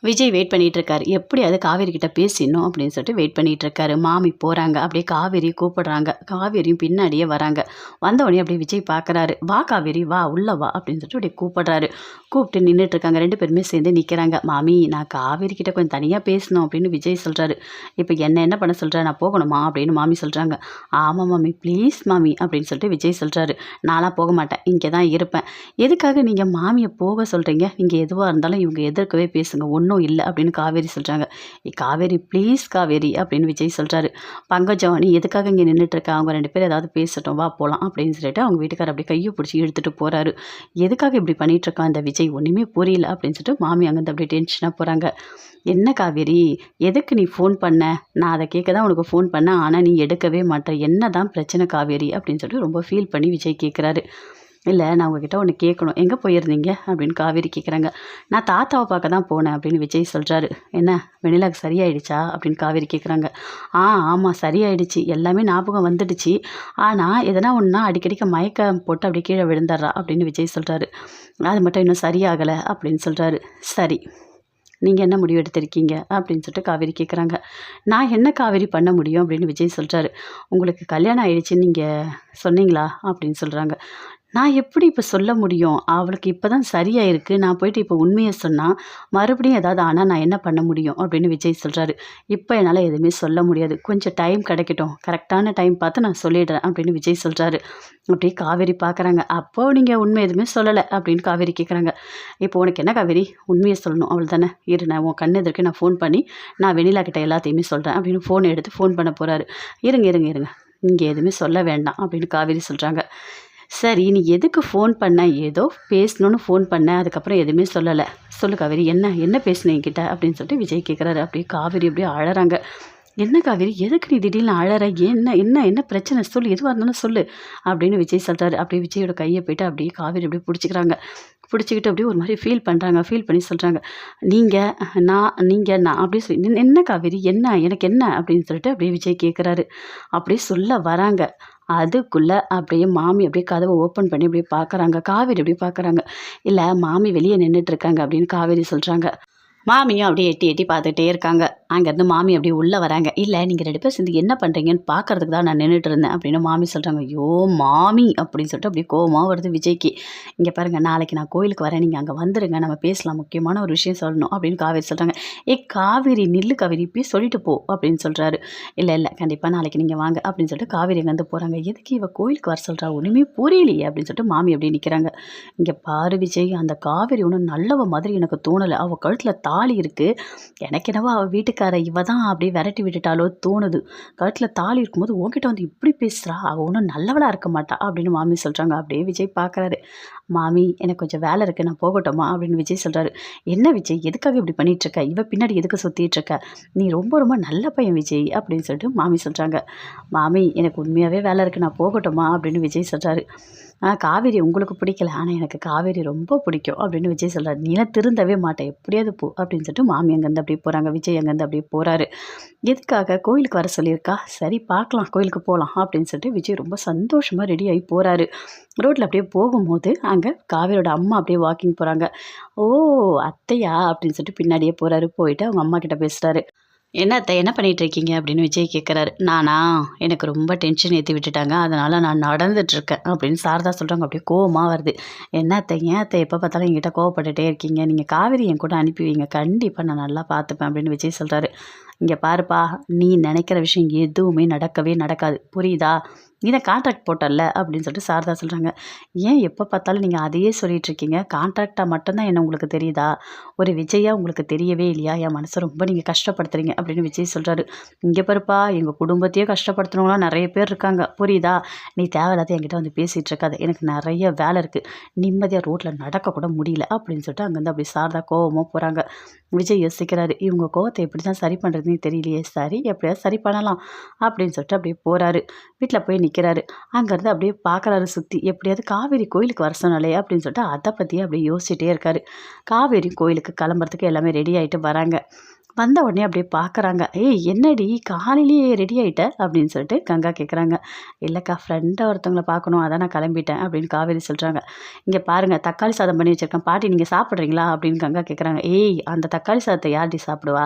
Vijay wait பண்ணிட்டு இருக்காரு. எப்படியாவது காவேரி கிட்ட பேசிடணும் அப்படின்னு சொல்லிட்டு வெயிட் பண்ணிட்டு இருக்காரு. மாமி போறாங்க. அப்படியே காவேரி கூப்பிடுறாங்க. காவேரியும் பின்னாடியே வராங்க. வந்த உடனே அப்படியே விஜய் பார்க்குறாரு. "வா காவேரி வா உள்ள வா" அப்படின்னு சொல்லிட்டு அப்படியே கூப்பிடுறாரு. கூப்பிட்டு நின்றுட்டு இருக்காங்க. 2 பேருமே சேர்ந்து நிற்கிறாங்க. "மாமி நான் காவேரி கிட்ட கொஞ்சம் தனியாக பேசணும்" அப்படின்னு விஜய் சொல்றாரு. "இப்போ என்ன பண்ண சொல்ற? நான் போகணுமா?" அப்படின்னு மாமி சொல்றாங்க. "ஆமாம் மாமி ப்ளீஸ் மாமி" அப்படின்னு சொல்லிட்டு விஜய் சொல்றாரு. "நான்லாம் போக மாட்டேன். இங்கே தான் இருப்பேன். எதுக்காக நீங்கள் மாமியை போக சொல்கிறீங்க? நீங்கள் எதுவாக இருந்தாலும் இவங்க எதிர்க்கவே பேசுங்க. ஒன்றும் இல்லை" அப்படின்னு காவேரி சொல்கிறாங்க. "காவேரி ப்ளீஸ் காவேரி" அப்படின்னு விஜய் சொல்கிறாரு. "பங்கஜம் நீ எதுக்காக இங்கே நின்றுட்டுருக்க? அவங்க 2 பேரும் ஏதாவது பேசட்டும் வா போகலாம்" அப்படின்னு சொல்லிட்டு அவங்க வீட்டுக்காரர் அப்படியே கையை பிடிச்சி இழுத்துட்டு போகிறாரு. எதுக்காக இப்படி பண்ணிகிட்ருக்கான் இந்த விஜய் ஒன்றுமே புரியல அப்படின்னு சொல்லிட்டு மாமி அங்கேருந்து அப்படியே டென்ஷனாக போகிறாங்க. "என்ன காவேரி எதுக்கு நீ ஃபோன் பண்ண? நான் அதை கேட்க தான் உனக்கு ஃபோன் பண்ணேன். ஆனால் நீ எடுக்கவே மாட்டே. என்ன தான் பிரச்சனை காவேரி?" அப்படின்னு சொல்லிட்டு ரொம்ப ஃபீல் பண்ணி விஜய் கேட்குறாரு. "இல்லை நான் உங்ககிட்ட ஒன்று கேட்கணும். எங்கே போயிருந்தீங்க?" அப்படின்னு காவேரி கேட்குறாங்க. "நான் தாத்தாவை பார்க்க தான் போனேன்" அப்படின்னு விஜய் சொல்கிறாரு. "என்ன வெண்ணிலாவுக்கு சரியாயிடுச்சா?" அப்படின்னு காவேரி கேட்குறாங்க. ஆமாம் சரியாயிடுச்சு. எல்லாமே ஞாபகம் வந்துடுச்சு. ஆனால் எதனா ஒன்றுனா அடிக்கடிக்க மயக்கம் போட்டு அப்படியே கீழே விழுந்துடுறா" அப்படின்னு விஜய் சொல்கிறாரு. "அது மட்டும் இன்னும் சரியாகலை" அப்படின்னு சொல்கிறாரு. "சரி நீங்கள் என்ன முடிவு எடுத்திருக்கீங்க?" அப்படின்னு சொல்லிட்டு காவேரி கேட்குறாங்க. "நான் என்ன காவேரி பண்ண முடியும்?" அப்படின்னு விஜய் சொல்கிறாரு. "உங்களுக்கு கல்யாணம் ஆயிடுச்சுன்னு நீங்கள் சொன்னீங்களா?" அப்படின்னு சொல்கிறாங்க. "நான் எப்படி இப்போ சொல்ல முடியும்? அவளுக்கு இப்போ தான் சரியாயிருக்கு. நான் போயிட்டு இப்போ உண்மைய சொன்னா, மறுபடியும் ஏதாவது ஆனா நான் என்ன பண்ண முடியும்?" அப்படின்னு விஜய் சொல்கிறாரு. "இப்போ என்னால் எதுவுமே சொல்ல முடியாது. கொஞ்சம் டைம் கிடைக்கட்டும். கரெக்டான டைம் பார்த்து நான் சொல்லிடுறேன்" அப்படின்னு விஜய் சொல்கிறாரு. அப்படியே காவேரி பார்க்குறாங்க. "அப்போ நீங்கள் உண்மை எதுவுமே சொல்லலை" அப்படின்னு காவேரி கேட்குறாங்க. "இப்போ உனக்கு என்ன காவேரி? உண்மையை சொல்லணும் அவ்வளோதானே? இரு நான் உன் கண் எதிர்க்க நான் ஃபோன் பண்ணி நான் வெண்ணிலா கிட்ட எல்லாத்தையுமே சொல்கிறேன்" அப்படின்னு ஃபோனை எடுத்து ஃபோன் பண்ண போகிறாரு. "இருங்க இருங்க இருங்க. இங்கே எதுவுமே சொல்ல வேண்டாம்" அப்படின்னு காவேரி சொல்கிறாங்க. "சரி நீ எதுக்கு ஃபோன் பண்ண? ஏதோ பேசணும்னு ஃபோன் பண்ண. அதுக்கப்புறம் எதுவுமே சொல்லலை. சொல்லு காவேரி என்ன என்ன பேசுன என்கிட்ட?" அப்படின்னு சொல்லிட்டு விஜய் கேட்குறாரு. அப்படியே காவேரி அப்படியே அழறாங்க. "என்ன காவேரி எதுக்கு நீ திடீர்னு அழற? என்ன என்ன என்ன பிரச்சனை? சொல்லு எதுவாக இருந்தாலும் சொல்லு" அப்படின்னு விஜய் சொல்கிறாரு. அப்படியே விஜயோட கையை போயிட்டு அப்படியே காவேரி அப்படியே பிடிச்சிக்கிறாங்க. பிடிச்சிக்கிட்டு அப்படியே ஒரு மாதிரி ஃபீல் பண்ணுறாங்க. ஃபீல் பண்ணி சொல்கிறாங்க. நீங்கள் நான் அப்படியே சொல்லி என்ன காவேரி என்ன எனக்கு என்ன?" அப்படின்னு சொல்லிட்டு அப்படியே விஜய் கேட்குறாரு. அப்படியே சொல்ல வராங்க. அதுக்குள்ளே அப்படியே மாமி அப்படியே கதவை ஓப்பன் பண்ணி அப்படியே பார்க்குறாங்க. காவேரி அப்படியே பார்க்குறாங்க. "இல்லை மாமி வெளியே நின்றுட்டுருக்காங்க" அப்படின்னு காவேரி சொல்கிறாங்க. மாமியும் அப்படியே எட்டி எட்டி பார்த்துட்டே இருக்காங்க. அங்கேருந்து மாமி அப்படியே உள்ளே வராங்க. "இல்லை நீங்கள் 2 பேரும் சேர்ந்து என்ன பண்ணுறீங்கன்னு பார்க்கறதுக்கு தான் நான் நின்றுட்டு இருந்தேன்" அப்படின்னு மாமி சொல்கிறாங்க. "ஐயோ மாமி" அப்படின்னு சொல்லிட்டு அப்படியே கோவமா வருது விஜய்க்கு. "இங்கே பாருங்கள் நாளைக்கு நான் கோயிலுக்கு வரேன். நீங்கள் அங்கே வந்துடுங்க. நம்ம பேசலாம். முக்கியமான ஒரு விஷயம் சொல்லணும்" அப்படின்னு காவேரி சொல்கிறாங்க. காவேரி நில்லு காவேரி இப்பயே சொல்லிட்டு போ" அப்படின்னு சொல்கிறாரு. "இல்லை இல்லை கண்டிப்பாக நாளைக்கு நீங்கள் வாங்க" அப்படின்னு சொல்லிட்டு காவேரி அங்கேருந்து போகிறாங்க. எதுக்கு இவ கோயிலுக்கு வர சொல்கிறா? ஒன்றுமே புரியலையே அப்படின்னு சொல்லிட்டு மாமி அப்படியே நிற்கிறாங்க. "இங்கே பாரு விஜய் அந்த காவேரி ஒன்றும் நல்லவ மாதிரி எனக்கு தோணலை. அவள் கழுத்தில் தாலி இருக்குது. எனக்கு என்னவோ அவள் வீட்டுக்கார இவ தான் அப்படியே விரட்டி விட்டுட்டாலோ தோணுது. கழுத்தில் தாலி இருக்கும்போது உன்கிட்ட வந்து இப்படி பேசுகிறா. அவள் ஒன்றும் நல்லவளாக இருக்க மாட்டா" அப்படின்னு மாமி சொல்கிறாங்க. அப்படியே விஜய் பார்க்குறாரு. "மாமி எனக்கு கொஞ்சம் வேலை இருக்குது நான் போகட்டுமா?" அப்படின்னு விஜய் சொல்கிறாரு. "என்ன விஜய் எதுக்காக இப்படி பண்ணிகிட்ருக்க? இவ பின்னாடி எதுக்கு சுற்றிட்டுருக்க? நீ ரொம்ப ரொம்ப நல்ல பையன் விஜய்" அப்படின்னு சொல்லிட்டு மாமி சொல்கிறாங்க. "மாமி எனக்கு உண்மையாகவே வேலை இருக்குது நான் போகட்டுமா?" அப்படின்னு விஜய் சொல்கிறாரு. காவேரி உங்களுக்கு பிடிக்கல. ஆனால் எனக்கு காவேரி ரொம்ப பிடிக்கும்" அப்படின்னு விஜய் சொல்கிறாரு. "நீலாம் திருந்தவே மாட்டேன். எப்படியாவது போ" அப்படின்னு சொல்லிட்டு மாமி அங்கேருந்து அப்படியே போகிறாங்க. விஜய் அங்கேருந்து அப்படியே போகிறாரு. எதுக்காக? கோயிலுக்கு வர சொல்லியிருக்கா. சரி பார்க்கலாம் கோயிலுக்கு போகலாம் அப்படின்னு சொல்லிட்டு விஜய் ரொம்ப சந்தோஷமாக ரெடி ஆகி போகிறாரு. ரோட்டில் அப்படியே போகும்போது அங்கே காவேரியோட அம்மா அப்படியே வாக்கிங் போகிறாங்க. "ஓ அத்தையா" அப்படின்னு சொல்லிட்டு பின்னாடியே போகிறாரு. போயிட்டு அவங்க அம்மா கிட்ட பேசுகிறாரு. "என்ன அத்தை என்ன பண்ணிட்டு இருக்கீங்க?" அப்படின்னு விஜய் கேட்குறாரு. "நானா எனக்கு ரொம்ப டென்ஷன் ஏற்றி விட்டுட்டாங்க. அதனால் நான் நடந்துட்டுருக்கேன்" அப்படின்னு சாரதா சொல்கிறாங்க. அப்படியே கோவமாக வருது. "என்ன அத்தை ஏன் அத்தை எப்போ பார்த்தாலும் என்கிட்ட கோவப்பட்டுட்டே இருக்கீங்க? நீங்கள் காவேரி என் கூட அனுப்பி வைங்க. கண்டிப்பாக நான் நல்லா பார்த்துப்பேன்" அப்படின்னு விஜய் சொல்கிறாரு. "இங்கே பாருப்பா நீ நினைக்கிற விஷயம் எதுவுமே நடக்கவே நடக்காது. புரியுதா? நீ தான் கான்ட்ராக்ட் போட்டல்ல" அப்படின்னு சொல்லிட்டு சாரதா சொல்கிறாங்க. "ஏன் எப்போ பார்த்தாலும் நீங்கள் அதையே சொல்லிட்டு இருக்கீங்க? கான்ட்ராக்டாக மட்டும்தான் என்ன உங்களுக்கு தெரியுதா? ஒரு விஜயா உங்களுக்கு தெரியவே இல்லையா? என் மனசை ரொம்ப நீங்கள் கஷ்டப்படுத்துறீங்க" அப்படின்னு விஜய் சொல்கிறாரு. "இங்கே பாருப்பா எங்கள் குடும்பத்தையே கஷ்டப்படுத்துனவங்களாம் நிறைய பேர் இருக்காங்க. புரியுதா? நீ தேவையில்லாத என்கிட்ட வந்து பேசிகிட்டு இருக்காத. எனக்கு நிறைய வேலை இருக்குது. நிம்மதியாக ரோட்டில் நடக்கக்கூட முடியல" அப்படின்னு சொல்லிட்டு அங்கேருந்து அப்படி சாரதா கோவமாக போகிறாங்க. விஜய் யோசிக்கிறாரு. இவங்க கோவத்தை எப்படி தான் சரி பண்ணுறதுன்னு தெரியலையே. சரி எப்படியாவது சரி பண்ணலாம் அப்படின்னு சொல்லிட்டு அப்படியே போகிறாரு. வீட்டில் போய் நிற்கிறாரு. அங்கேருந்து அப்படியே பார்க்குறாரு சுற்றி. எப்படியாவது காவேரி கோயிலுக்கு வர சொன்னாலே அப்படின்னு சொல்லிட்டு அதை பற்றியே அப்படியே யோசிச்சுட்டே இருக்காரு. காவேரி கோயிலுக்கு கிளம்புறதுக்கு எல்லாமே ரெடி ஆகிட்டு வராங்க. வந்த உடனே அப்படியே பார்க்குறாங்க. "ஏய் என்னடி காலையிலேயே ரெடி ஆயிட்ட?" அப்படின்னு சொல்லிட்டு கங்கா கேட்குறாங்க. "இல்லைக்கா ஃப்ரெண்டை ஒருத்தவங்கள பார்க்கணும் அதான் நான் கிளம்பிட்டேன்" அப்படின்னு காவேரி சொல்கிறாங்க. "இங்கே பாருங்கள் தக்காளி சாதம் பண்ணி வச்சுருக்கேன் பாட்டி நீங்கள் சாப்பிட்றீங்களா?" அப்படின்னு கங்கா கேட்குறாங்க. "ஏய் அந்த தக்காளி சாதத்தை யார்டி சாப்பிடுவா?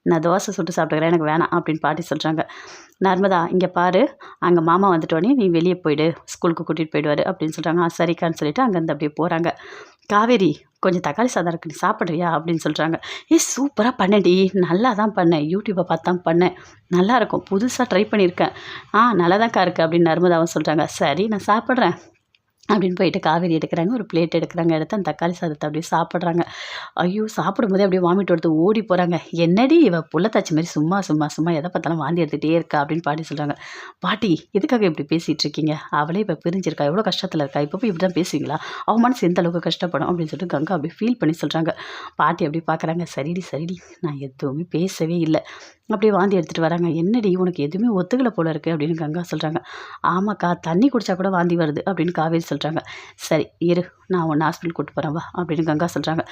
நான் தோசை சுட்டு சாப்பிட்டுக்கிறேன் எனக்கு வேணாம்" அப்படின்னு பாட்டி சொல்கிறாங்க. "நர்மதா இங்கே பாரு அங்கே மாமா வந்துட்டோடனே நீ வெளியே போயிடு ஸ்கூலுக்கு கூட்டிகிட்டு போயிடுவாரு" அப்படின்னு சொல்கிறாங்க. சரிக்கான்னு சொல்லிட்டு அங்கேருந்து அப்படியே போகிறாங்க. "காவேரி கொஞ்சம் தக்காளி சாதம் இருக்கு நீ சாப்பிட்றியா?" அப்படின்னு சொல்கிறாங்க. "ஏய் சூப்பராக பண்ணேன்டி நல்லா தான் பண்ணேன் யூடியூப்பை பார்த்து தான் பண்ணேன் நல்லாயிருக்கும் புதுசாக ட்ரை பண்ணியிருக்கேன் நல்லாதான்க்கா இருக்குது" அப்படின்னு நர்மதாவும் சொல்கிறாங்க. "சரி நான் சாப்பிட்றேன்" அப்படின்னு போயிட்டு காவேரி எடுக்கிறாங்க. ஒரு பிளேட் எடுக்கிறாங்க. எடுத்து அந்த தக்காளி சாதத்தை அப்படியே சாப்பிட்றாங்க. ஐயோ! சாப்பிடும்போதே அப்படியே வாமிட் வருது. ஓடி போகிறாங்க. "என்னடி இவ புள்ளத்தாச்சி மாரி சும்மா சும்மா சும்மா எதை பார்த்தாலும் வாந்தி எடுத்துகிட்டே இருக்கா" அப்படின்னு பாட்டி சொல்கிறாங்க. "பாட்டி எதுக்காக இப்படி பேசிகிட்டு இருக்கீங்க? அவளே இப்போ பிரிஞ்சிருக்கா எவ்வளோ கஷ்டத்தில் இருக்கா இப்போ போய் இப்படி தான் பேசுவீங்களா? அவ மனசு எந்த அளவுக்கு கஷ்டப்படும்" அப்படின்னு சொல்லிட்டு கங்கா அப்படியே ஃபீல் பண்ணி சொல்கிறாங்க. பாட்டி அப்படி பார்க்குறாங்க. "சரிடி சரிடி நான் எதுவுமே பேசவே இல்லை" அப்படியே வாந்தி எடுத்துகிட்டு வராங்க. "என்னடி உனக்கு எதுவுமே ஒத்துக்கல போல இருக்குது" அப்படின்னு கங்கா சொல்கிறாங்க. "ஆமாக்கா தண்ணி குடித்தா கூட வாந்தி வருது" அப்படின்னு காவேரி சொல்கிறாங்க. "சரி இரு நான் உன்னை ஹாஸ்பிட்டல் கூப்பிட்டு போகிறேன் வா" அப்படின்னு கங்கா சொல்கிறாங்க.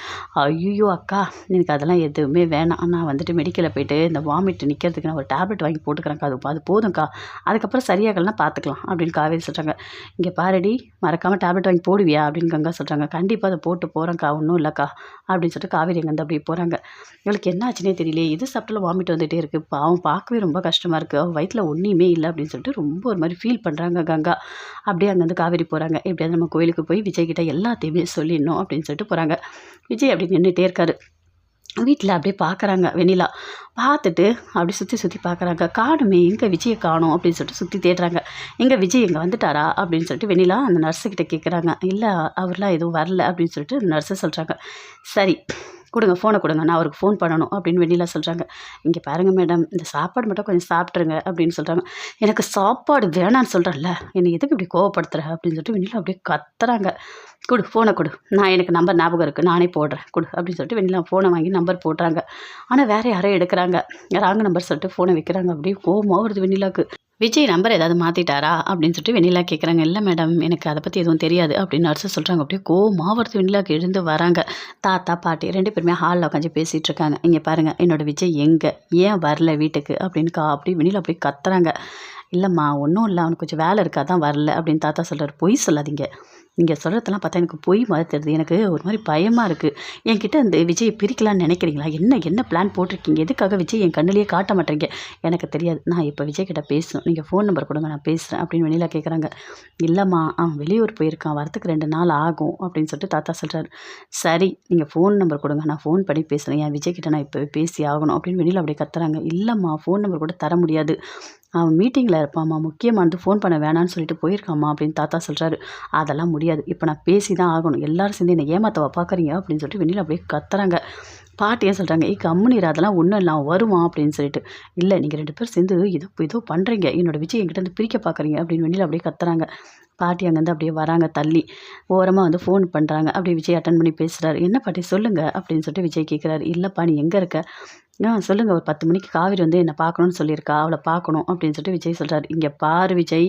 "ஐயோ அக்கா எனக்கு அதெல்லாம் எதுவுமே வேணாம் நான் வந்துட்டு மெடிக்கலில் போயிட்டு இந்த வாமிட் நிற்கிறதுக்கு நான் ஒரு டேப்லெட் வாங்கி போட்டுக்கிறேன்க்கா அது போதும்க்கா அதுக்கப்புறம் சரியாகலன்னா பார்த்துக்கலாம்" அப்படின்னு காவேரி சொல்கிறாங்க. "இங்கே பாருடி மறக்காமல் டேப்லெட் வாங்கி போடுவியா?" அப்படின்னு கங்கா சொல்கிறாங்க. "கண்டிப்பாக அதை போட்டு போகிறேன்க்கா ஒன்றும் இல்லைக்கா" அப்படின்னு சொல்லிட்டு காவேரி அங்கேருந்து அப்படியே போகிறாங்க. இவளுக்கு என்ன ஆச்சுன்னே தெரியலையே எது சாப்பிட்டாலும் வாமிட் வந்துகிட்டே இருக்குது பாவம் பார்க்கவே ரொம்ப கஷ்டமாக இருக்குது அவள் வயிற்றில் ஒன்றுமே இல்லை அப்படின்னு சொல்லிட்டு ரொம்ப ஒரு மாதிரி ஃபீல் பண்ணுறாங்க கங்கா. அப்படியே அங்கேருந்து காவேரி போகிறாங்க. எப்படியாவது நம்ம கோயிலுக்கு போய் விஜய் கிட்ட எல்லாத்தையுமே சொல்லிடணும் அப்படின்னு சொல்லிட்டு போகிறாங்க. விஜய் அப்படி நின்றுட்டே இருக்காரு. வீட்டில் அப்படியே பார்க்குறாங்க வெண்ணிலா. பார்த்துட்டு அப்படி சுற்றி சுற்றி பார்க்குறாங்க. காணுமே எங்கே விஜயை காணோம் அப்படின்னு சொல்லிட்டு சுற்றி தேடுறாங்க. எங்கே விஜய் இங்கே வந்துட்டாரா அப்படின்னு சொல்லிட்டு வெண்ணிலா அந்த நர்ஸுக்கிட்ட கேட்குறாங்க. இல்லை அவர்லாம் எதுவும் வரல அப்படின்னு சொல்லிட்டு நர்ஸு சொல்கிறாங்க. "சரி கொடுங்க ஃபோனை கொடுங்க நான் அவருக்கு ஃபோன் பண்ணணும்" அப்படின்னு வெண்ணிலா சொல்கிறாங்க. "இங்கே பாருங்கள் மேடம் இந்த சாப்பாடு மட்டும் கொஞ்சம் சாப்பிட்ருங்க" அப்படின்னு சொல்கிறாங்க. "எனக்கு சாப்பாடு வேணான்னு சொல்கிறேன்ல என்னை எதுக்கு இப்படி கோவப்படுத்துற" அப்படின்னு சொல்லிட்டு வெண்ணிலா அப்படியே கத்துறாங்க. "கொடு ஃபோனை கொடு நான் எனக்கு நம்பர் ஞாபகம் இருக்குது நானே போடுறேன் கொடு" அப்படின்னு சொல்லிட்டு வெண்ணிலா ஃபோனை வாங்கி நம்பர் போடுறாங்க. ஆனால் வேறு யாரோ எடுக்கிறாங்க. ராங் நம்பர் சொல்லிட்டு ஃபோனை வைக்கிறாங்க. அப்படியே கோவமாக வருது வெண்ணிலாவுக்கு. "விஜய் நம்பர் ஏதாவது மாற்றிட்டாரா?" அப்படின்னு சொல்லிட்டு வெண்ணிலா கேட்குறாங்க. "இல்லை மேடம் எனக்கு அதை பற்றி எதுவும் தெரியாது" அப்படின்னு நர்ஸு சொல்கிறாங்க. அப்படியே கோவமாக வருது வெண்ணிலாவுக்கு. எழுந்து வராங்க. தாத்தா பாட்டி 2 பேருமே ஹாலில் உட்காந்து பேசிகிட்டு இருக்காங்க. "இங்கே பாருங்கள் என்னோடய விஜய் எங்கே ஏன் வரல வீட்டுக்கு" அப்படின்னு அப்படி வெண்ணிலா அப்படியே கத்துறாங்க. "இல்லைம்மா ஒன்றும் இல்லை அவனுக்கு கொஞ்சம் வேலை இருக்கா தான் வரல" அப்படின்னு தாத்தா சொல்கிறார். "பொய் சொல்லாதீங்க நீங்கள் சொல்கிறதெல்லாம் பார்த்தா எனக்கு பொய் மாதிரி தெரியுது எனக்கு ஒரு மாதிரி பயமாக இருக்குது என்கிட்ட அந்த விஜயை பிரிக்கலான்னு நினைக்கிறீங்களா என்ன என்ன பிளான் போட்டிருக்கீங்க எதுக்காக விஜய் என் கண்ணிலேயே காட்ட மாட்டேங்க எனக்கு தெரியாது நான் இப்போ விஜய் கிட்ட பேசணும் நீங்கள் ஃபோன் நம்பர் கொடுங்க நான் பேசுகிறேன்" அப்படின்னு வெண்ணிலா கேட்குறாங்க. "இல்லைம்மா அவன் வெளியூர் போயிருக்கான் வரத்துக்கு 2 நாள் ஆகும்" அப்படின்னு சொல்லிட்டு தாத்தா சொல்கிறாரு. "சரி நீங்கள் ஃபோன் நம்பர் கொடுங்க நான் ஃபோன் பண்ணி பேசுகிறேன் என் விஜய் கிட்ட நான் இப்போ பேசி ஆகணும்" அப்படின்னு வெண்ணிலா அப்படியே கத்துறாங்க. "இல்லைம்மா ஃபோன் நம்பர் கூட தர முடியாது அவன் மீட்டிங்கில் இருப்பாம்மா முக்கியமானது ஃபோன் பண்ண வேணான்னு சொல்லிட்டு போயிருக்காம்மா" அப்படின்னு தாத்தா சொல்கிறாரு. "அதெல்லாம் முடியாது இப்போ நான் பேசி தான் ஆகணும் எல்லாரும் சேர்ந்து என்னை ஏமாத்தவா பார்க்குறீங்க" அப்படின்னு சொல்லிட்டு வெண்ணிலா அப்படியே கத்துறாங்க. பாட்டியே சொல்கிறாங்க. "ஏய் கம்முனீர் அதெல்லாம் ஒன்றும் இல்லை அவன் வருவான்" அப்படின்னு சொல்லிட்டு. "இல்லை நீங்கள் 2 பேரும் சேர்ந்து ஏதோ பண்ணுறீங்க என்னோடய விஜய் என்கிட்ட பிரிக்க பார்க்குறீங்க" அப்படின்னு வெண்ணிலா அப்படியே கத்துறாங்க. பாட்டி அங்கேருந்து அப்படியே வராங்க தள்ளி ஓரமாக வந்து ஃபோன் பண்ணுறாங்க. அப்படியே விஜய் அட்டன் பண்ணி பேசுகிறாரு. "என்ன பாட்டி சொல்லுங்கள்" அப்படின்னு சொல்லிட்டு விஜய் கேட்குறாரு. "இல்லைப்பா நீ எங்கே இருக்க?" சொல்லுங்கள் ஒரு 10 மணிக்கு காவேரி வந்து என்னை பார்க்கணுன்னு சொல்லியிருக்கா அவளை பார்க்கணும்" அப்படின்னு சொல்லிட்டு விஜய் சொல்கிறாரு. "இங்கே பாரு விஜய்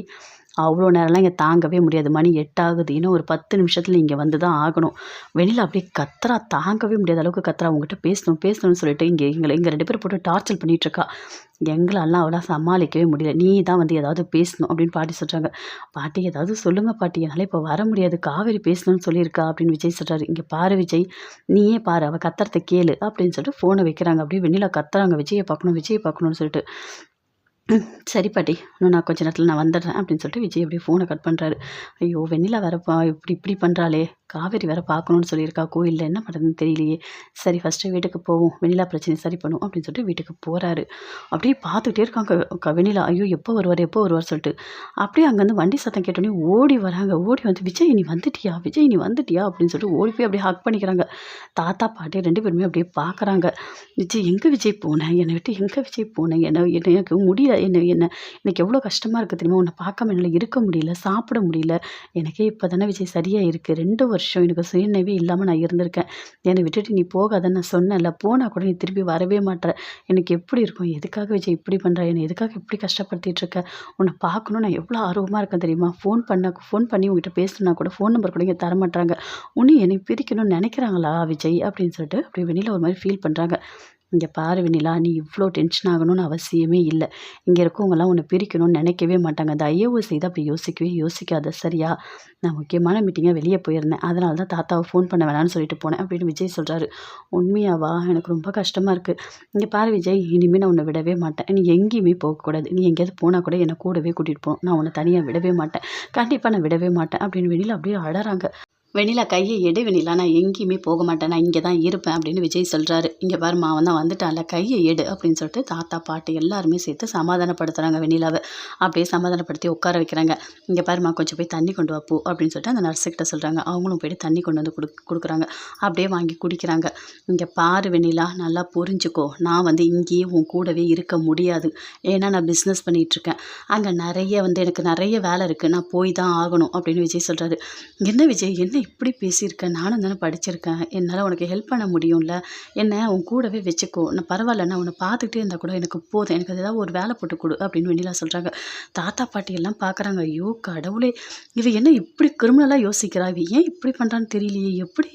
அவ்வளோ நேரம்லாம் இங்கே தாங்கவே முடியாது மணி 8 ஆகுது இன்னும் ஒரு 10 நிமிஷத்தில் இங்கே வந்து தான் ஆகணும்" வெளியில் அப்படியே கத்துறா தாங்கவே முடியாத அளவுக்கு கத்துறா. "உங்ககிட்ட பேசணும்னு சொல்லிட்டு எங்கள் 2 பேரும் போட்டு டார்ச்சர் பண்ணிகிட்ருக்கா எங்களெல்லாம் அவளால் சமாளிக்கவே முடியல நீ தான் வந்து ஏதாவது பேசணும்" அப்படின்னு பாட்டி சொல்கிறாங்க. "பாட்டி ஏதாவது சொல்லுங்கள் பாட்டி என்னால் இப்போ வர முடியாது காவேரி பேசணும்னு சொல்லியிருக்கா" அப்படின்னு விஜய் சொல்கிறாரு. "இங்கே பாரு விஜய் நீயே பாரு அவள் கத்துறத கேளு" அப்படின்னு சொல்லிட்டு ஃபோனை வைக்கிறாங்க. அப்படியே வெண்ணிலா கத்துறாங்க. விஜயை பார்க்கணும்னு சொல்லிட்டு. சரி பாட்டி இன்னும் நான் கொஞ்ச நேரத்தில் நான் வந்துடுறேன்" அப்படின்னு சொல்லிட்டு விஜய் அப்படியே ஃபோனை கட் பண்ணுறாரு. ஐயோ வெண்ணிலா வேறப்பா இப்படி பண்ணுறாளே காவேரி வேற பார்க்கணுன்னு சொல்லியிருக்கா கோயிலில் என்ன பண்ணுறதுன்னு தெரியலையே. சரி ஃபஸ்ட்டு வீட்டுக்கு போவோம் வெண்ணிலா பிரச்சனை சரி பண்ணும் அப்படின்னு சொல்லிட்டு வீட்டுக்கு போகிறாரு. அப்படியே பார்த்துக்கிட்டே இருக்காங்க வெண்ணிலா. ஐயோ எப்போ வருவார் சொல்லிட்டு. அப்படியே அங்கேருந்து வண்டி சத்தம் கேட்டோடனே ஓடி வராங்க. ஓடி வந்து விஜய் நீ வந்துட்டியா அப்படின்னு சொல்லிட்டு ஓடி போய் அப்படியே ஹக் பண்ணிக்கிறாங்க. தாத்தா பாட்டி 2 பேருமே அப்படியே பார்க்குறாங்க. "விஜய் எங்கே விஜய் போனேன் என்னை விட்டு எங்கே விஜய் போனேன் எனக்கு முடியல எனக்கு எவ்வளோ கஷ்டமாக இருக்குது தெரியுமா உன்னை பார்க்காம என்னால் இருக்க முடியல சாப்பிட முடியல எனக்கே இப்போ தானே விஜய் சரியாக இருக்குது 2 வருஷம் எனக்கு சுயநினைவே இல்லாமல் நான் இருந்திருக்கேன் என்னை விட்டுட்டு நீ போகாதன்னு நான் சொன்னேன்ல போனால் கூட நீ திருப்பி வரவே மாட்டேற எனக்கு எப்படி இருக்கும் எதுக்காக விஜய் இப்படி பண்ணுற என்னை எதுக்காக இப்படி கஷ்டப்படுத்திட்டு இருக்க உன்னை பார்க்கணும் நான் எவ்வளோ ஆர்வமாக இருக்கேன் தெரியுமா ஃபோன் பண்ணி உங்ககிட்ட பேசணுன்னா கூட ஃபோன் நம்பர் கூட இங்கே தரமாட்டாங்க உன்னை என்னை பிரிக்கணும்னு நினைக்கிறாங்களா விஜய் அப்படின்னு சொல்லிட்டு அப்படி வெளியில் ஒரு மாதிரி ஃபீல் பண்ணுறாங்க. இங்கே பாரு வெண்ணிலா, நீ இவ்வளோ டென்ஷன் ஆகணும்னு அவசியமே இல்லை. இங்கே இருக்கவங்கலாம் உன்னை பிரிக்கணும்னு நினைக்கவே மாட்டாங்க. தயவு செய்து அப்படி யோசிக்கவே யோசிக்காத, சரியா? நான் முக்கியமான மீட்டிங்காக வெளியே போயிருந்தேன். அதனால தான் தாத்தாவை ஃபோன் பண்ண வேணாம்னு சொல்லிட்டு போனேன் அப்படின்னு விஜய் சொல்கிறாரு. உண்மையாவா? எனக்கு ரொம்ப கஷ்டமாக இருக்குது. இங்கே பாரு விஜய், இனிமேல் நான் உன்னை விடவே மாட்டேன். நீ எங்கேயுமே போகக்கூடாது. நீ எங்கேயாவது போனால் கூட என்னை கூடவே கூட்டிகிட்டு போகணும். நான் உன்னை தனியாக விடவே மாட்டேன். கண்டிப்பாக நான் விடவே மாட்டேன் அப்படின்னு வெண்ணிலா அப்படியே அழறாங்க. வெண்ணிலா கையை எடு வெண்ணிலா, நான் எங்கேயுமே போக மாட்டேன், நான் இங்கே தான் இருப்பேன் அப்படின்னு விஜய் சொல்கிறாரு. இங்கே பாருமா, அவன் தான் வந்துட்டான்ல, கையை எடு அப்படின்னு சொல்லிட்டு தாத்தா பாட்டி எல்லாருமே சேர்த்து சமாதானப்படுத்துகிறாங்க வெண்ணிலாவை. அப்படியே சமாதானப்படுத்தி உட்கார வைக்கிறாங்க. இங்கே பாருமா, கொஞ்சம் போய் தண்ணி கொண்டு வாப்போ அப்படின்னு சொல்லிட்டு அந்த நர்ஸுக்கிட்ட சொல்கிறாங்க. அவங்களும் போய்ட்டு தண்ணி கொண்டு வந்து கொடுக்குறாங்க. அப்படியே வாங்கி குடிக்கிறாங்க. இங்கே பாரு வெண்ணிலா, நல்லா புரிஞ்சுக்கோ, நான் வந்து இங்கேயே உன் கூடவே இருக்க முடியாது. ஏன்னா நான் பிஸ்னஸ் பண்ணிகிட்ருக்கேன். அங்கே எனக்கு நிறைய வேலை இருக்குது, நான் போய் தான் ஆகணும் அப்படின்னு விஜய் சொல்கிறாரு. என்ன விஜய், என்ன இப்படி பேசியிருக்கேன்? நானும் தானே படிச்சிருக்கேன், என்னால் உனக்கு ஹெல்ப் பண்ண முடியும்ல, என்ன உன் கூடவே வச்சுக்கோ, நான் பரவாயில்ல, நான் உன்னை பார்த்துக்கிட்டே இருந்தால் கூட எனக்கு போதும், எனக்கு ஏதாவது ஒரு வேலை போட்டு கொடு அப்படின்னு வெண்ணிலா சொல்கிறாங்க. தாத்தா பாட்டி எல்லாம் பார்க்குறாங்க. ஐயோ கடவுளே, இவ என்ன இப்படி கிரிமினலாக யோசிக்கிறா, இவ ஏன் இப்படி பண்ணுறான்னு தெரியலையே, எப்படி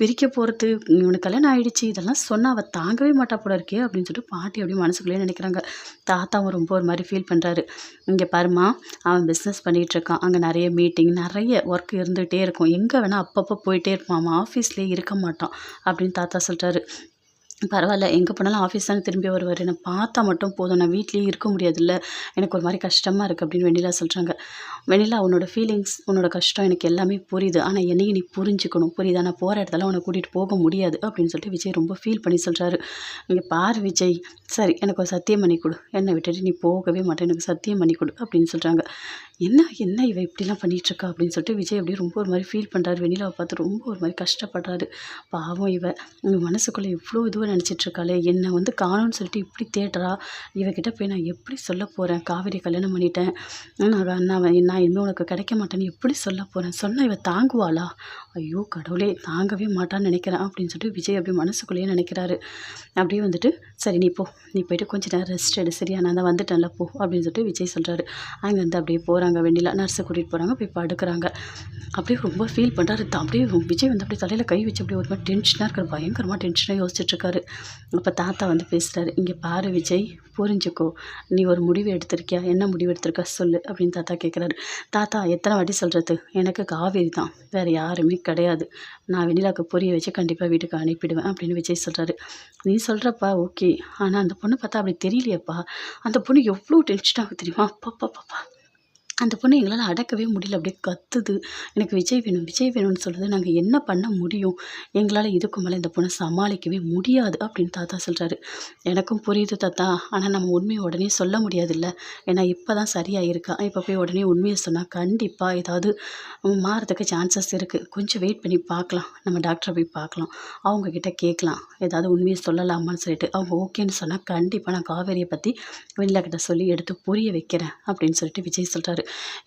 பிரிக்க போகிறது, இவனுக்கு கல்யாணம் ஆகிடுச்சு, இதெல்லாம் சொன்னால் அவள் தாங்கவே மாட்டா போல இருக்கே அப்படின்னு சொல்லிட்டு பாட்டி அப்படியே மனசுக்குள்ளேயே நினைக்கிறாங்க. தாத்தாவும் ரொம்ப ஒரு மாதிரி ஃபீல் பண்ணுறாரு. இங்கே பாருமா, அவன் பிஸ்னஸ் பண்ணிகிட்ருக்கான், அங்கே நிறைய மீட்டிங் நிறைய ஒர்க் இருந்துகிட்டே இருக்கும், எங்கே வேணால் அப்பப்போ போயிட்டே இருப்பான், அவன் ஆஃபீஸ்லேயே இருக்க மாட்டான் அப்படின்னு தாத்தா சொல்கிறாரு. பரவாயில்ல, எங்கே போனாலும் ஆஃபீஸ் தானே திரும்பி வருவார், என்னை பார்த்தா மட்டும் போதும், நான் வீட்லேயே இருக்க முடியாதுல்ல, எனக்கு ஒரு மாதிரி கஷ்டமாக இருக்குது அப்படின்னு வெண்ணிலா சொல்கிறாங்க. வெண்ணிலா, உன்னோட ஃபீலிங்ஸ், உன்னோட கஷ்டம் எனக்கு எல்லாமே புரியுது, ஆனால் என்னையும் நீ புரிஞ்சுக்கணும், புரியுதா? நான் போகிற இடத்துல உன்னை கூட்டிகிட்டு போக முடியாது அப்படின்னு சொல்லிட்டு விஜய் ரொம்ப ஃபீல் பண்ணி சொல்கிறாரு. இங்கே பாரு விஜய், சரி எனக்கு ஒரு சத்தியம் பண்ணி கொடு, என்னை விட்டுட்டு நீ போகவே மாட்டேன், எனக்கு சத்தியம் பண்ணி கொடு அப்படின்னு சொல்கிறாங்க. என்ன என்ன இவ இப்படிலாம் பண்ணிகிட்ருக்கா அப்படின்னு சொல்லிட்டு விஜய் அப்படியே ரொம்ப ஒரு மாதிரி ஃபீல் பண்ணுறாரு. வெண்ணிலாவை பார்த்து ரொம்ப ஒரு மாதிரி கஷ்டப்படுறாரு. பாவம் இவ மனசுக்குள்ளே இவ்வளோ இதுவாக நினச்சிட்ருக்காளே, என்னை வந்து காணோன்னு சொல்லிட்டு இப்படி தேடுறா, இவகிட்ட போய் நான் எப்படி சொல்ல போகிறேன், காவேரி கல்யாணம் பண்ணிட்டேன், நான் இனிமேல் உனக்கு கிடைக்க மாட்டேன்னு எப்படி சொல்ல போகிறேன், சொன்னால் இவ தாங்குவாளா? ஐயோ கடவுளே, தாங்கவே மாட்டான்னு நினைக்கிறேன் அப்படின்னு சொல்லிட்டு விஜய் அப்படியே மனசுக்குள்ளேயே நினைக்கிறாரு. அப்படியே வந்துட்டு, சரி நீ போயிட்டு கொஞ்சம் நேரம் ரெஸ்ட் எடு, சரியா? நான் தான் வந்துட்டேன்ல, போ அப்படின்னு சொல்லிட்டு விஜய் சொல்கிறாரு. அங்கேருந்து அப்படியே போகிறாங்க வெண்ணிலா, நர்ஸை கூட்டிகிட்டு போகிறாங்க, போய் படுக்கிறாங்க. அப்படியே ரொம்ப ஃபீல் பண்ணுறாரு. அப்படியே விஜய் வந்து அப்படியே தலையில் கை வச்சு அப்படியே ஒரு மாதிரி டென்ஷனாக இருக்கிற, பயங்கரமாக டென்ஷனாக யோசிச்சுட்ருக்காரு. அப்போ தாத்தா வந்து பேசுகிறாரு. இங்கே பாரு விஜய், புரிஞ்சுக்கோ, நீ ஒரு முடிவு எடுத்திருக்கியா, என்ன முடிவு எடுத்திருக்கா சொல்லு அப்படின்னு தாத்தா கேட்குறாரு. தாத்தா, எத்தனை வாட்டி சொல்கிறது, எனக்கு காவேரி தான், வேறு யாருமே கிடையாது, நான் வெண்ணிலாவுக்கு புரிய வச்சு கண்டிப்பாக வீட்டுக்கு அனுப்பிடுவேன் அப்படின்னு விஜய் சொல்கிறாரு. நீ சொல்கிறப்பா ஓகே, ஆனால் அந்த பொண்ணை பார்த்தா அப்படி தெரியலையப்பா, அந்த பொண்ணு எவ்வளோ டென்ஷனாக தெரியுமா, அப்பா அந்த பொண்ணு எங்களால் அடக்கவே முடியல, அப்படியே கத்துது, எனக்கு விஜய் வேணும்னு சொல்லுது, நாங்கள் என்ன பண்ண முடியும், எங்களால் இதுக்கு மேலே இந்த பொண்ணை சமாளிக்கவே முடியாது அப்படின்னு தாத்தா சொல்கிறாரு. எனக்கும் புரியுது தாத்தா, ஆனால் நம்ம உண்மையை உடனே சொல்ல முடியாதுல்ல, ஏன்னா இப்போ தான் சரியாக இருக்கா, இப்போ போய் உடனே உண்மையை சொன்னால் கண்டிப்பாக ஏதாவது மாறதுக்கு சான்சஸ் இருக்குது, கொஞ்சம் வெயிட் பண்ணி பார்க்கலாம், நம்ம டாக்டரை போய் பார்க்கலாம், அவங்கக்கிட்ட கேட்கலாம், ஏதாவது உண்மையை சொல்லலாமான்னு சொல்லிட்டு, அவங்க ஓகேன்னு சொன்னால் கண்டிப்பாக நான் காவேரியை பற்றி வெண்ணிலா கிட்ட சொல்லி எடுத்து புரிய வைக்கிறேன் அப்படின்னு சொல்லிட்டு விஜய் சொல்கிறாரு.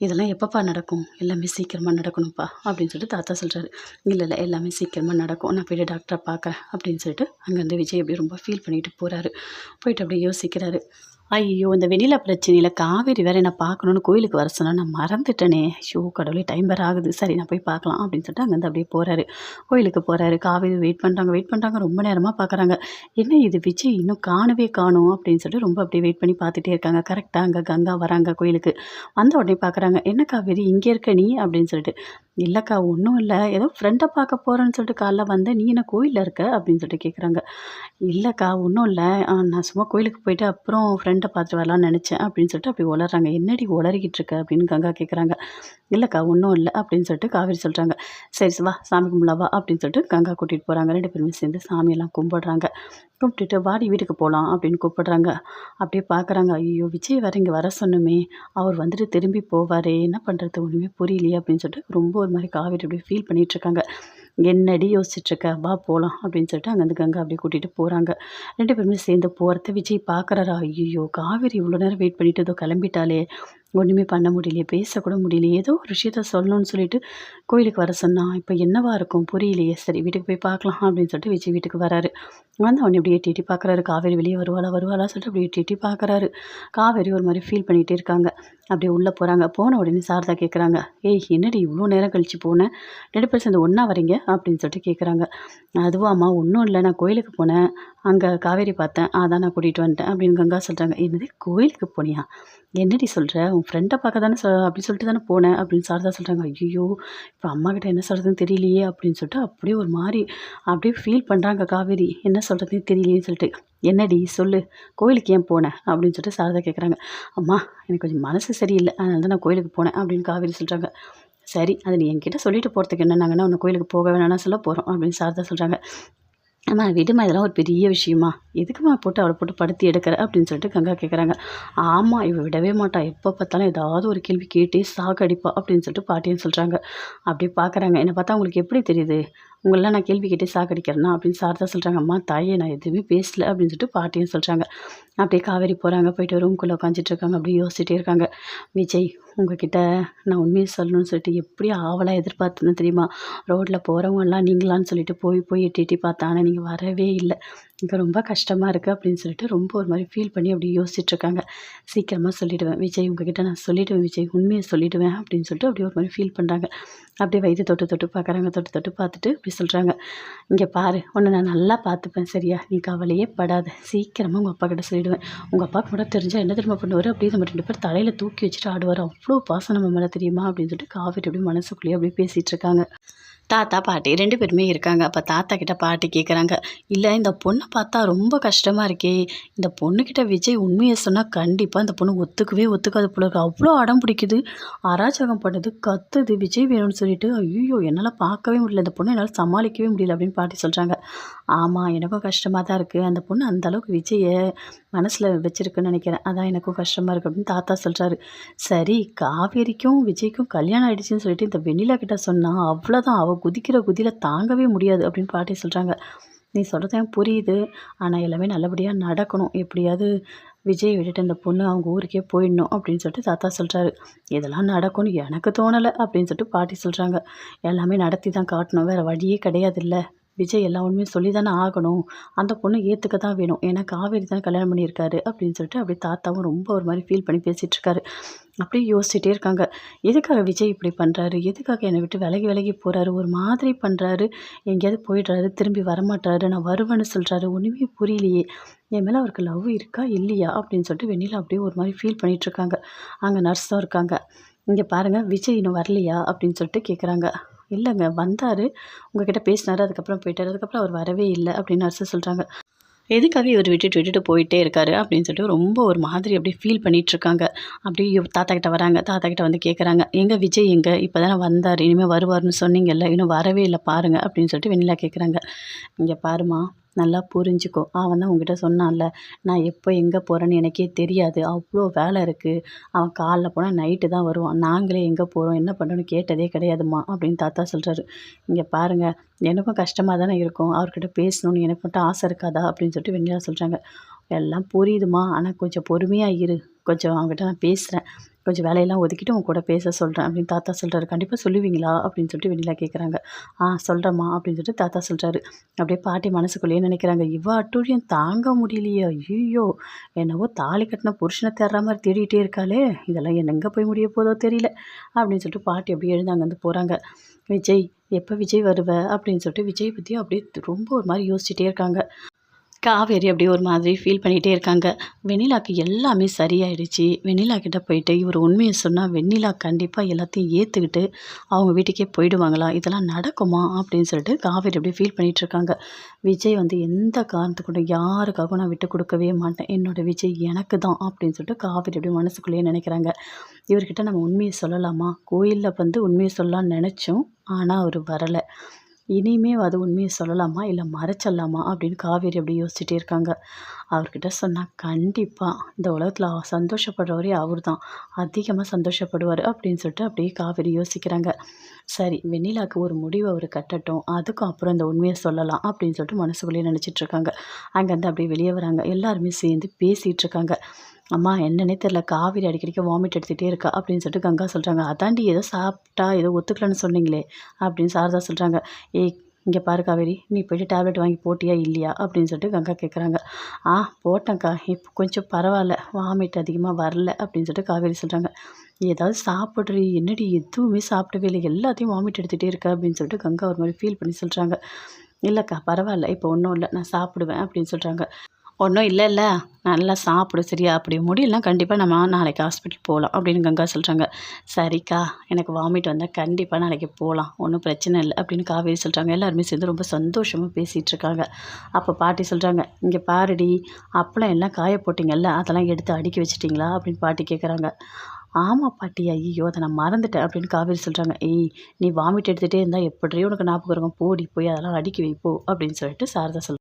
இதெல்லாம் எப்பப்பா நடக்கும், எல்லாமே சீக்கிரமாக நடக்கணும்ப்பா அப்படின்னு சொல்லிட்டு தாத்தா சொல்கிறாரு. இல்லை எல்லாமே சீக்கிரமாக நடக்கும், நான் போய்ட்டு டாக்டரை பார்க்குறேன் அப்படின்னு சொல்லிட்டு அங்கேருந்து விஜய் அப்படியே ரொம்ப ஃபீல் பண்ணிட்டு போகிறாரு. போயிட்டு அப்படியே யோசிக்கிறாரு. ஐயோ! இந்த வெண்ணிலா பிரச்சனையில காவேரி வேற என்ன பார்க்கணும்னு கோயிலுக்கு வர சொன்னா, நான் மறந்துட்டேனே! ஐயோ கடவுளே! டைம் வேற ஆகுது. சரி நான் போய் பார்க்கலாம் அப்படின்னு சொல்லிட்டு அங்கேருந்து அப்படியே போறாரு. கோயிலுக்கு போறாரு. காவேரி வெயிட் பண்ணுறாங்க. ரொம்ப நேரமா பார்க்குறாங்க. என்ன இது விஜய் இன்னும் காணவே காணோம் அப்படின்னு சொல்லிட்டு ரொம்ப அப்படியே வெயிட் பண்ணி பார்த்துட்டே இருக்காங்க. கரெக்ட்டா அங்க கங்கா வராங்க கோயிலுக்கு. வந்த உடனே பார்க்குறாங்க. "என்ன காவேரி இங்கே இருக்க நீ?" அப்படின்னு சொல்லிட்டு. "இல்லக்கா ஒன்றும் இல்லை. ஏதோ ஃப்ரெண்டை பார்க்க போகிறேன்னு சொல்லிட்டு காலைல வந்தேன். நீ என்ன கோயில்ல இருக்க?" அப்படின்னு சொல்லிட்டு கேட்குறாங்க. "இல்லக்கா ஒன்றும் இல்லை. நான் சும்மா கோயிலுக்கு போயிட்டு அப்புறம் ஃப்ரெண்டை பார்த்துட்டு வரலான்னு நினச்சேன்" அப்படின்னு சொல்லிட்டு அப்படி உளர்றாங்க. "என்னடி உளறிக்கிட்டு இருக்க?" அப்படின்னு கங்கா கேட்குறாங்க. "இல்லக்கா ஒன்றும் இல்லை" அப்படின்னு சொல்லிட்டு காவேரி சொல்கிறாங்க. "சரி வா சாமி கும்பலாம் வா" அப்படின்னு சொல்லிட்டு கங்கா கூட்டிகிட்டு போகிறாங்க. 2 பேருமே சேர்ந்து சாமியெல்லாம் கும்பிடுறாங்க. கும்பிட்டுட்டு "வாடி வீட்டுக்கு போகலாம்" அப்படின்னு கூப்பிடுறாங்க. அப்படியே பார்க்குறாங்க. ஐயோ விஜய் வேறு இங்கே வர சொன்னோமே, அவர் வந்துட்டு திரும்பி போவாரே, என்ன பண்ணுறது ஒன்றுமே புரியலையே அப்படின்னு சொல்லிட்டு ரொம்ப ஒரு மாதிரி காவேரி அப்படியே ஃபீல் பண்ணிகிட்ருக்காங்க. "என்னடி யோசிச்சுட்ருக்க, வா போகலாம்" அப்படின்னு சொல்லிட்டு அங்கேருந்து கங்கா அப்படியே கூட்டிகிட்டு போகிறாங்க. 2 பேருமே சேர்ந்து போகிறத விஜய் பார்க்குறாரா, ஐயோ காவேரி இவ்வளோ நேரம் வெயிட் பண்ணிட்டு ஏதோ கிளம்பிட்டாளே, ஒன்றுமே பண்ண முடியலையே, பேசக்கூட முடியலையே, ஏதோ ஒரு விஷயத்த சொல்லணும்னு சொல்லிட்டு கோயிலுக்கு வர சொன்னா, இப்போ என்னவா இருக்கும் புரியலையே, சரி வீட்டுக்கு போய் பார்க்கலாம் அப்படின்னு சொல்லிட்டு விஜய் வீட்டுக்கு வராரு. வந்து அவனை இப்படி எட்டி எட்டி பார்க்குறாரு. காவேரி வெளியே வருவாளா சொல்லிட்டு அப்படி எட்டி எட்டி பார்க்குறாரு. காவேரி ஒரு மாதிரி ஃபீல் பண்ணிகிட்டே இருக்காங்க. அப்படியே உள்ளே போகிறாங்க. போன உடனே சாரதா கேட்குறாங்க. "ஏய் என்னடி இவ்வளோ நேரம் கழிச்சு போனேன், 2 பேரும் சேர்ந்து ஒன்றா வரீங்க" அப்படின்னு சொல்லிட்டு கேட்குறாங்க. "அதுவாம்மா ஒன்றும் இல்லை, நான் கோயிலுக்கு போனேன், அங்கே காவேரி பார்த்தேன். அதான் நான் கூட்டிகிட்டு வந்துட்டேன் அப்படின்னு கங்கா சொல்கிறாங்க. என்னது கோயிலுக்கு போனியா? என்னடி சொல்கிற? உன் ஃப்ரெண்டை பார்க்க தானே அப்படி சொல்லிட்டு தானே போனேன் அப்படின்னு சாரதா சொல்கிறாங்க. ஐயோ, இப்போ அம்மா கிட்ட என்ன சொல்கிறதுன்னு தெரியலையே அப்படின்னு சொல்லிட்டு அப்படியே ஒரு மாதிரி அப்படியே ஃபீல் பண்ணுறாங்க காவேரி. என்ன சொல்கிறதுன்னு தெரியலையேன்னு சொல்லிட்டு. என்னடி சொல்லு, கோயிலுக்கு ஏன் போனேன் அப்படின்னு சொல்லிட்டு சாரதா கேட்குறாங்க. அம்மா, எனக்கு கொஞ்சம் மனசு சரியில்லை, அதனால தான் நான் கோயிலுக்கு போனேன் அப்படின்னு காவேரி சொல்கிறாங்க. சரி, அதை நீ என்கிட்ட சொல்லிட்டு போகிறதுக்கு என்ன, நாங்கள் என்ன உன்னை கோயிலுக்கு போக வேணாம்னு சொல்ல போகிறோம் அப்படின்னு சாரதா சொல்கிறாங்க. அம்மா விடுமா, இதெல்லாம் ஒரு பெரிய விஷயமா, எதுக்குமா போட்டு அவளை போட்டு படுத்தி எடுக்கிற அப்படின்னு சொல்லிட்டு கங்கா கேட்குறாங்க. ஆமாம், இவ விடவே மாட்டா, எப்போ பார்த்தாலும் ஏதாவது ஒரு கேள்வி கேட்டே சாகடிப்பா அப்படின்னு சொல்லிட்டு பாட்டியும் சொல்கிறாங்க. அப்படி பார்க்குறாங்க. என்னை பார்த்தா உங்களுக்கு எப்படி தெரியுது, உங்களெலாம் நான் கேள்வி கேட்டே சாகடிக்கிறேன்னா அப்படின்னு சாரதா சொல்கிறாங்க. அம்மா தாயே, நான் எதுவுமே பேசலை அப்படின்னு சொல்லிட்டு பாட்டியும் சொல்கிறாங்க. அப்படியே காவேரி போகிறாங்க. போயிட்டு ரூம்குள்ளே உட்காந்துட்டு இருக்காங்க. அப்படியே யோசிச்சுட்டே இருக்காங்க. விஜய், உங்ககிட்ட நான் உண்மையை சொல்லணும்னு சொல்லிட்டு எப்படி ஆவலாக எதிர்பார்த்துன்னு தெரியுமா? ரோட்டில் போகிறவங்கலாம் நீங்களான்னு சொல்லிட்டு போய் போய் எட்டி எட்டி பார்த்தேன், ஆனால் நீங்கள் வரவே இல்லை. எனக்கு ரொம்ப கஷ்டமாக இருக்குது அப்படின்னு சொல்லிட்டு ரொம்ப ஒரு மாதிரி ஃபீல் பண்ணி அப்படி யோசிச்சுட்ருக்காங்க. சீக்கிரமாக சொல்லிவிடுவேன் விஜய், உங்ககிட்ட நான் சொல்லிவிடுவேன் விஜய், உண்மையை சொல்லிவிடுவேன் அப்படின்னு சொல்லிட்டு அப்படியே ஒரு மாதிரி ஃபீல் பண்ணுறாங்க. அப்படியே வயிறு தொட்டு தொட்டு பார்க்குறாங்க. தொட்டு தொட்டு பார்த்துட்டு இப்படி சொல்கிறாங்க. இங்கே பாரு, உன்னை நான் நல்லா பார்த்துப்பேன் சரியா, நீ கவலையே படாத, சீக்கிரமாக உங்கள் அப்பா கிட்ட சொல்லிவிடுவேன். உங்கள் அப்பாவுக்கு மட்டும் தெரிஞ்சால் என்ன தெரியுமா பண்ணுவார், அப்படியே நம்ம 2 பேர் தலையில் தூக்கி வச்சுட்டு ஆடுவார், அவ்வளோ பாசம் நம்ம மேலே தெரியுமா அப்படின்னு சொல்லிட்டு காவேரி அப்படியே மனசுக்குள்ளேயே அப்படியே பேசிகிட்டு இருக்காங்க. தாத்தா பாட்டி 2 பேருமே இருக்காங்க. அப்போ தாத்தா கிட்ட பாட்டி கேட்குறாங்க. இல்லை, இந்த பொண்ணை பார்த்தா ரொம்ப கஷ்டமாக இருக்கே, இந்த பொண்ணுக்கிட்ட விஜய் உண்மையை சொன்னால் கண்டிப்பாக இந்த பொண்ணு ஒத்துக்கவே ஒத்துக்காது போல இருக்கு, அவ்வளோ அடம் பிடிக்குது, அராஜகம் பண்ணுது, கத்துது, விஜய் வேணும்னு சொல்லிட்டு. ஐயோ, என்னால் பார்க்கவே முடியல, இந்த பொண்ணை என்னால் சமாளிக்கவே முடியல அப்படின்னு பாட்டி சொல்கிறாங்க. ஆமாம், எனக்கும் கஷ்டமாக தான் இருக்குது, அந்த பொண்ணு அந்தளவுக்கு விஜயை மனசில் வச்சுருக்குன்னு நினைக்கிறேன், அதான் எனக்கும் கஷ்டமாக இருக்குது அப்படின்னு தாத்தா சொல்கிறாரு. சரி, காவேரிக்கும் விஜய்க்கும் கல்யாணம் ஆகிடுச்சின்னு சொல்லிட்டு இந்த வெண்ணிலா கிட்ட சொன்னால் அவ்வளோதான், அவள் குதிக்கிற குதியில் தாங்கவே முடியாது அப்படின்னு பாட்டி சொல்கிறாங்க. நீ சொல்கிறது எனக்கு புரியுது, ஆனால் எல்லாமே நல்லபடியாக நடக்கணும், எப்படியாவது விஜய் விட்டுட்டு அந்த பொண்ணு அவங்க ஊருக்கே போயிடணும் அப்படின்னு சொல்லிட்டு தாத்தா சொல்கிறாரு. இதெல்லாம் நடக்கும்னு எனக்கு தோணலை அப்படின்னு சொல்லிட்டு பாட்டி சொல்கிறாங்க. எல்லாமே நடத்தி தான் காட்டணும், வேறு வழியே கிடையாது இல்லை, விஜய் எல்லா உண்மையும் சொல்லி தானே ஆகணும், அந்த பொண்ணு ஏற்றுக்க தான் வேணும், ஏன்னா காவேரி தானே கல்யாணம் பண்ணியிருக்காரு அப்படின்னு சொல்லிட்டு அப்படியே தாத்தாவும் ரொம்ப ஒரு மாதிரி ஃபீல் பண்ணி பேசிகிட்டு இருக்காரு. அப்படியே யோசிச்சுட்டே இருக்காங்க. எதுக்காக விஜய் இப்படி பண்ணுறாரு, எதுக்காக என்னை விட்டு விலகி விலகி போகிறாரு, ஒரு மாதிரி பண்ணுறாரு, எங்கேயாவது போயிடுறாரு, திரும்பி வரமாட்டாரு, நான் வருவேன்னு சொல்கிறாரு, ஒன்றுமே புரியலையே, என் மேலே அவருக்கு லவ் இருக்கா இல்லையா அப்படின்னு சொல்லிட்டு வெண்ணிலா அப்படியே ஒரு மாதிரி ஃபீல் பண்ணிகிட்ருக்காங்க. அங்கே நர்ஸும் இருக்காங்க. இங்கே பாருங்கள், விஜய் இன்னும் வரலையா அப்படின்னு சொல்லிட்டு கேட்குறாங்க. இல்லைங்க, வந்தார், உங்ககிட்ட பேசினாரு, அதுக்கப்புறம் போயிட்டார், அதுக்கப்புறம் அவர் வரவே இல்லை அப்படின்னு நர்ஸு சொல்கிறாங்க. எதுக்காக இவர் விட்டுட்டு விட்டுட்டு போயிட்டே இருக்காரு அப்படின்னு சொல்லிட்டு ரொம்ப ஒரு மாதிரி அப்படியே ஃபீல் பண்ணிகிட்ருக்காங்க. அப்படியே தாத்தா கிட்ட வராங்க. தாத்தா கிட்ட வந்து கேட்குறாங்க. எங்கே விஜய், எங்கே இப்போ தானே வந்தார், இனிமேல் வருவார்னு சொன்னீங்கல்ல, இன்னும் வரவே இல்லை பாருங்கள் அப்படின்னு சொல்லிட்டு வெண்ணிலா கேட்குறாங்க. இங்கே பாருமா, நல்லா புரிஞ்சுக்கோ, அவன் தான் உங்ககிட்ட சொன்னான்ல, நான் எப்போ எங்கே போகிறேன்னு எனக்கே தெரியாது, அவ்வளோ வேலை இருக்குது, அவன் காலைல போனால் நைட்டு தான் வருவான், நாங்களே எங்கே போகிறோம் என்ன பண்ணுறோன்னு கேட்டதே கிடையாதும்மா அப்படின்னு தாத்தா சொல்கிறாரு. இங்கே பாருங்கள், எனக்கும் கஷ்டமாக தானே இருக்கும், அவர்கிட்ட பேசணும்னு எனக்கு மட்டும் ஆசை இருக்காதா அப்படின்னு சொல்லிட்டு வெண்ணிலா சொல்கிறாங்க. எல்லாம் புரியுதுமா, ஆனால் கொஞ்சம் பொறுமையாக இரு, கொஞ்சம் அவங்ககிட்ட நான் பேசுகிறேன், கொஞ்சம் வேலையெல்லாம் ஒதுக்கிட்டு உங்க கூட பேச சொல்கிறேன் அப்படின்னு தாத்தா சொல்கிறாரு. கண்டிப்பாக சொல்லுவீங்களா அப்படின்னு சொல்லிட்டு வெண்ணிலா கேட்குறாங்க. சொல்கிறேம்மா அப்படின்னு சொல்லிட்டு தாத்தா சொல்கிறாரு. அப்படியே பாட்டி மனசுக்குள்ளேயே நினைக்கிறாங்க, இவ அட்டூழியம் தாங்க முடியலையே, ஐயோ, என்னவோ தாலி கட்டின புருஷனை தேடுற மாதிரி தேடிகிட்டே இருக்காளே, இதெல்லாம் எங்கே போய் முடிய போதோ தெரியல அப்படின்னு சொல்லிட்டு பாட்டி அப்படியே எழுந்து அங்கேருந்து போகிறாங்க. விஜய், எப்போ விஜய் வருவ அப்படின்னு சொல்லிட்டு விஜய் பற்றி அப்படியே ரொம்ப ஒரு மாதிரி யோசிச்சுட்டே இருக்காங்க. காவேரி அப்படியே ஒரு மாதிரி ஃபீல் பண்ணிகிட்டே இருக்காங்க. வெண்ணிலாவுக்கு எல்லாமே சரியாயிடுச்சு. வெண்ணிலா கிட்ட போயிட்டு இவர் உண்மையை சொன்னால் வெண்ணிலா கண்டிப்பாக எல்லாத்தையும் ஏற்றுக்கிட்டு அவங்க வீட்டுக்கே போயிடுவாங்களா, இதெல்லாம் நடக்குமா அப்படின்னு சொல்லிட்டு காவேரி அப்படியே ஃபீல் பண்ணிகிட்ருக்காங்க. விஜய் வந்து எந்த காரணத்துக்கு யாருக்காகவும் நான் விட்டு கொடுக்கவே மாட்டேன், என்னோடய விஜய் எனக்கு தான் அப்படின்னு சொல்லிட்டு காவேரி அப்படியே மனசுக்குள்ளேயே நினைக்கிறாங்க. இவர்கிட்ட நம்ம உண்மையை சொல்லலாமா, கோயிலில் வந்து உண்மையை சொல்லலாம்னு நினச்சோம், ஆனால் அவர் வரலை, இனிமே அது உண்மையை சொல்லலாமா இல்லை மறைச்சிடலாமா அப்படின்னு காவேரி அப்படி யோசிச்சுட்டே இருக்காங்க. அவர்கிட்ட சொன்னால் கண்டிப்பாக இந்த உலகத்தில் சந்தோஷப்படுறவரே அவர் தான், அதிகமாக சந்தோஷப்படுவார் அப்படின்னு சொல்லிட்டு அப்படியே காவேரி யோசிக்கிறாங்க. சரி, வெண்ணிலாவுக்கு ஒரு முடிவு அவர் கட்டட்டும், அதுக்கும் அப்புறம் இந்த உண்மையை சொல்லலாம் அப்படின்னு சொல்லிட்டு மனசுக்குள்ளேயே நினச்சிட்ருக்காங்க. அங்கேருந்து அப்படியே வெளியே வராங்க. எல்லாருமே சேர்ந்து பேசிகிட்டு இருக்காங்க. அம்மா, என்னன்னே தெரில, காவேரி அடிக்கடிக்க வாமிட் எடுத்துகிட்டே இருக்கா அப்படின்னு சொல்லிட்டு கங்கா சொல்கிறாங்க. அதாண்டி ஏதோ சாப்பிட்டா ஏதோ ஒத்துக்கலன்னு சொன்னீங்களே அப்படின்னு சாரதா சொல்கிறாங்க. ஏய், இங்கே பாரு காவேரி, நீ போய்ட்டு டேப்லெட் வாங்கி போட்டியா இல்லையா அப்படின்னு சொல்லிட்டு கங்கா கேட்குறாங்க. போட்டேன்க்கா, இப்போ கொஞ்சம் பரவாயில்ல, வாமிட் அதிகமாக வரல அப்படின்னு சொல்லிட்டு காவேரி சொல்கிறாங்க. ஏதாவது சாப்பிட்றி, என்னடி எதுவுமே சாப்பிடவே இல்லை, எல்லாத்தையும் வாமிட் எடுத்துகிட்டே இருக்க அப்படின்னு சொல்லிட்டு கங்கா ஒரு மாதிரி ஃபீல் பண்ணி சொல்கிறாங்க. இல்லைக்கா பரவாயில்ல இப்போ ஒன்றும் இல்லை நான் சாப்பிடுவேன் அப்படின்னு சொல்கிறாங்க. ஒன்றும் இல்லைல்ல நல்லா சாப்பிடு சரியா அப்படி முடியலனா கண்டிப்பாக நம்ம நாளைக்கு ஹாஸ்பிட்டல் போகலாம் அப்படின்னு கங்கா சொல்கிறாங்க. சரிக்கா எனக்கு வாமிட் வந்தால் கண்டிப்பாக நாளைக்கு போகலாம் ஒன்றும் பிரச்சனை இல்லை அப்படின்னு காவேரி சொல்கிறாங்க. எல்லாருமே சேர்ந்து ரொம்ப சந்தோஷமாக பேசிகிட்டு இருக்காங்க. அப்போ பாட்டி சொல்கிறாங்க, இங்கே பாருடி அப்பளம் எல்லாம் காய போட்டிங்கல்ல அதெல்லாம் எடுத்து அடுக்கி வச்சிட்டிங்களா அப்படின்னு பாட்டி கேட்குறாங்க. ஆமாம் பாட்டி ஐயோ அதை நான் மறந்துட்டேன் அப்படின்னு காவேரி சொல்கிறாங்க. ஏய் நீ வாமிட் எடுத்துகிட்டே இருந்தால் எப்படியே உனக்கு ஞாபகம் இருக்கும் போடி போய் அதெல்லாம் அடுக்கி வை போ அப்படின்னு சொல்லிட்டு சாரதா சொல்கிறாங்க.